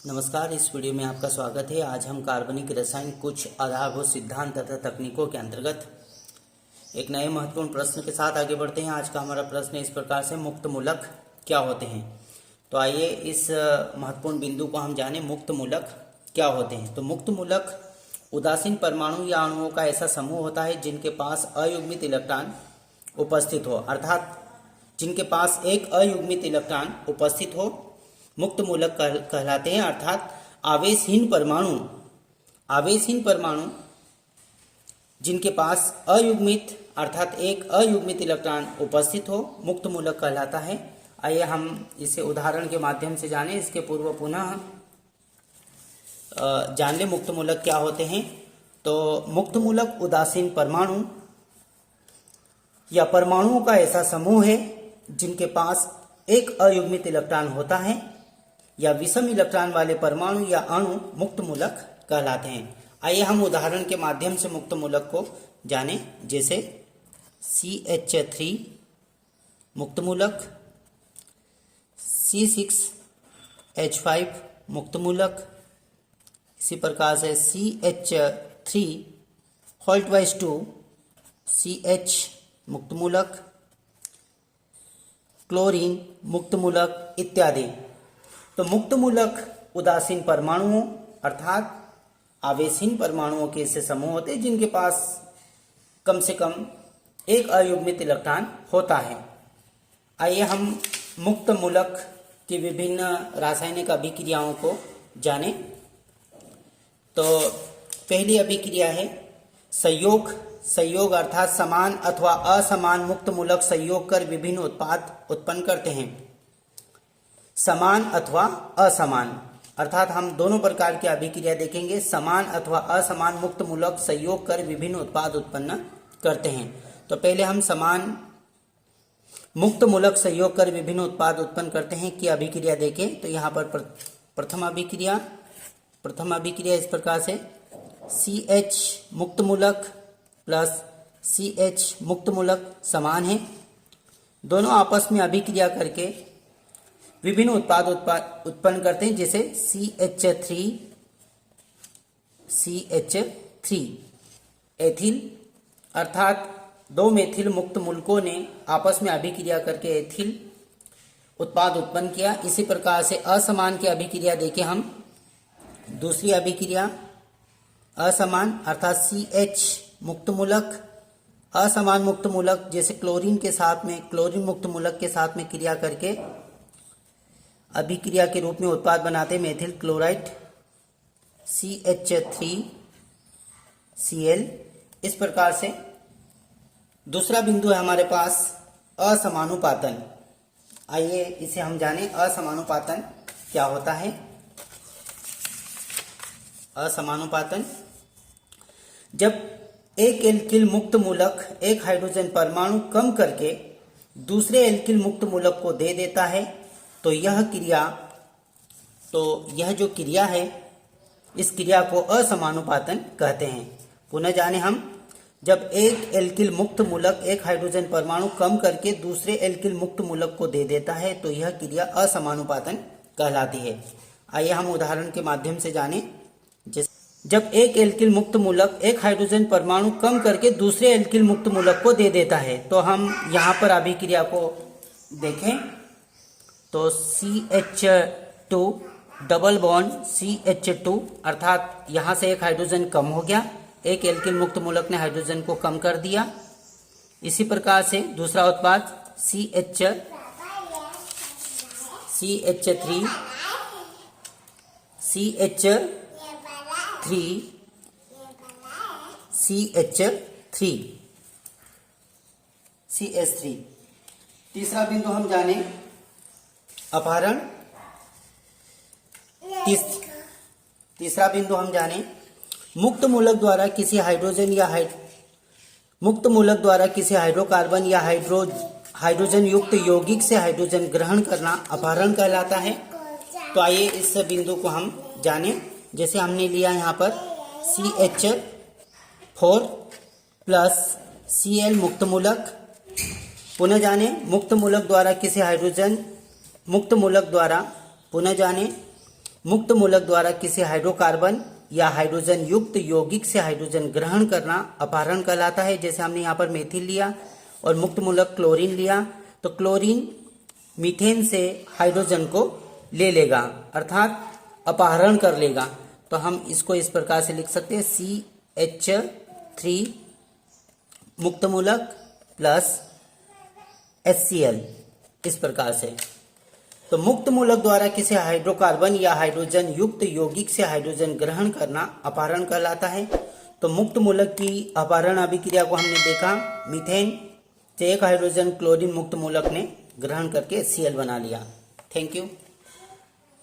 नमस्कार। इस वीडियो में आपका स्वागत है। आज हम कार्बनिक रसायन कुछ आधारभूत सिद्धांत तथा तकनीकों के अंतर्गत एक नए महत्वपूर्ण प्रश्न के साथ आगे बढ़ते हैं। आज का हमारा प्रश्न इस प्रकार से, मुक्त मूलक क्या होते हैं। तो आइए इस महत्वपूर्ण बिंदु को हम जानें, मुक्त मूलक क्या होते हैं। तो मुक्त मूलक उदासीन परमाणु या अणुओं का ऐसा समूह होता है जिनके पास अयुग्मित इलेक्ट्रॉन उपस्थित हो, अर्थात जिनके पास एक अयुग्मित इलेक्ट्रॉन उपस्थित हो, मुक्त मूलक कहलाते हैं। अर्थात आवेशहीन परमाणु जिनके पास अयुग्मित अर्थात एक अयुग्मित इलेक्ट्रॉन उपस्थित हो, मुक्त मूलक कहलाता है। आइए हम इसे उदाहरण के माध्यम से जानें। इसके पूर्व पुनः जान ले मुक्त मूलक क्या होते हैं। तो मुक्त मूलक उदासीन परमाणु या परमाणुओं का ऐसा समूह है जिनके पास एक अयुग्मित इलेक्ट्रॉन होता है, या विषम इलेक्ट्रॉन वाले परमाणु या अणु मुक्त मूलक कहलाते हैं। आइए हम उदाहरण के माध्यम से मुक्त मूलक को जानें। जैसे CH3 मुक्त मूलक, C6H5 मुक्त मूलक, इसी प्रकार से CH3/2 CH मुक्त मूलक, क्लोरीन मुक्त मूलक इत्यादि। तो मुक्त मूलक उदासीन परमाणुओं अर्थात आवेशहीन परमाणुओं के ऐसे समूह होते हैं जिनके पास कम से कम एक अयुग्मित इलेक्ट्रॉन होता है। आइए हम मुक्त मूलक की विभिन्न रासायनिक अभिक्रियाओं को जानें। तो पहली अभिक्रिया है संयोग अर्थात समान अथवा असमान मुक्त मूलक संयोग कर विभिन्न उत्पाद उत्पन्न करते हैं। समान अथवा असमान अर्थात हम दोनों प्रकार की अभिक्रिया देखेंगे। समान अथवा असमान मुक्त मूलक संयोग कर विभिन्न उत्पाद उत्पन्न करते हैं। तो पहले हम समान मुक्त मूलक संयोग कर विभिन्न उत्पाद उत्पन्न करते हैं की अभिक्रिया देखें। तो यहाँ पर प्रथम अभिक्रिया इस प्रकार से, CH मुक्त मूलक प्लस CH मुक्त मूलक समान है। दोनों आपस में अभिक्रिया करके विभिन्न उत्पाद उत्पन्न करते हैं। जैसे CH3 एथिल अर्थात दो मेथिल मुक्त मूलकों ने आपस में अभिक्रिया करके एथिल उत्पाद उत्पन्न किया। इसी प्रकार से असमान की अभिक्रिया देखें हम। दूसरी अभिक्रिया असमान अर्थात CH मुक्त मूलक असमान मुक्त मूलक, जैसे क्लोरीन मुक्त मूलक के साथ में क्रिया करके अभिक्रिया के रूप में उत्पाद बनाते मेथिल क्लोराइड CH3Cl। इस प्रकार से दूसरा बिंदु है हमारे पास असमानुपातन। आइए इसे हम जानें, असमानुपातन क्या होता है। असमानुपातन, जब एक एल्किल मुक्त मूलक एक हाइड्रोजन परमाणु कम करके दूसरे एल्किल मुक्त मूलक को दे देता है तो यह जो क्रिया है, इस क्रिया को असमानुपातन कहते हैं। पुनः जाने हम, जब एक एल्किल मुक्त मूलक एक हाइड्रोजन परमाणु कम करके दूसरे एल्किल मुक्त मूलक को दे देता है तो यह क्रिया असमानुपातन कहलाती है। आइए हम उदाहरण के माध्यम से जानें। जब एक एल्किल मुक्त मूलक एक हाइड्रोजन परमाणु कम करके दूसरे एल्किल मुक्त मूलक को दे देता है, तो हम यहाँ पर अभिक्रिया को देखें। तो CH2 डबल बॉन्ड CH2 अर्थात यहाँ से एक हाइड्रोजन कम हो गया, एक एल्किल मुक्त मूलक ने हाइड्रोजन को कम कर दिया। इसी प्रकार से दूसरा उत्पाद CH3। तीसरा बिंदु हम जाने अपहरण। तीसरा बिंदु हम जाने, मुक्त मूलक द्वारा किसी हाइड्रोकार्बन या हाइड्रोजन युक्त यौगिक से हाइड्रोजन ग्रहण करना अपहरण कहलाता है। तो आइए इस बिंदु को हम जानें। जैसे हमने लिया यहाँ पर CH4 प्लस Cl मुक्त मूलक। पुनः जाने, मुक्त मूलक द्वारा मुक्त मूलक द्वारा किसी हाइड्रोकार्बन या हाइड्रोजन युक्त यौगिक से हाइड्रोजन ग्रहण करना अपहरण कहलाता है। जैसे हमने यहाँ पर मेथिल लिया और मुक्त मूलक क्लोरीन लिया, तो क्लोरीन मीथेन से हाइड्रोजन को ले लेगा अर्थात अपहरण कर लेगा। तो हम इसको इस प्रकार से लिख सकते हैं CH3 मुक्त मूलक प्लस HCl, इस प्रकार से। तो मुक्त मूलक द्वारा किसी हाइड्रोकार्बन या हाइड्रोजन युक्त यौगिक से हाइड्रोजन ग्रहण करना अपहरण कहलाता है। तो मुक्त मूलक की अपहरण अभिक्रिया को हमने देखा, मीथेन से एक हाइड्रोजन क्लोरीन मुक्त मूलक ने ग्रहण करके HCl बना लिया। Thank you.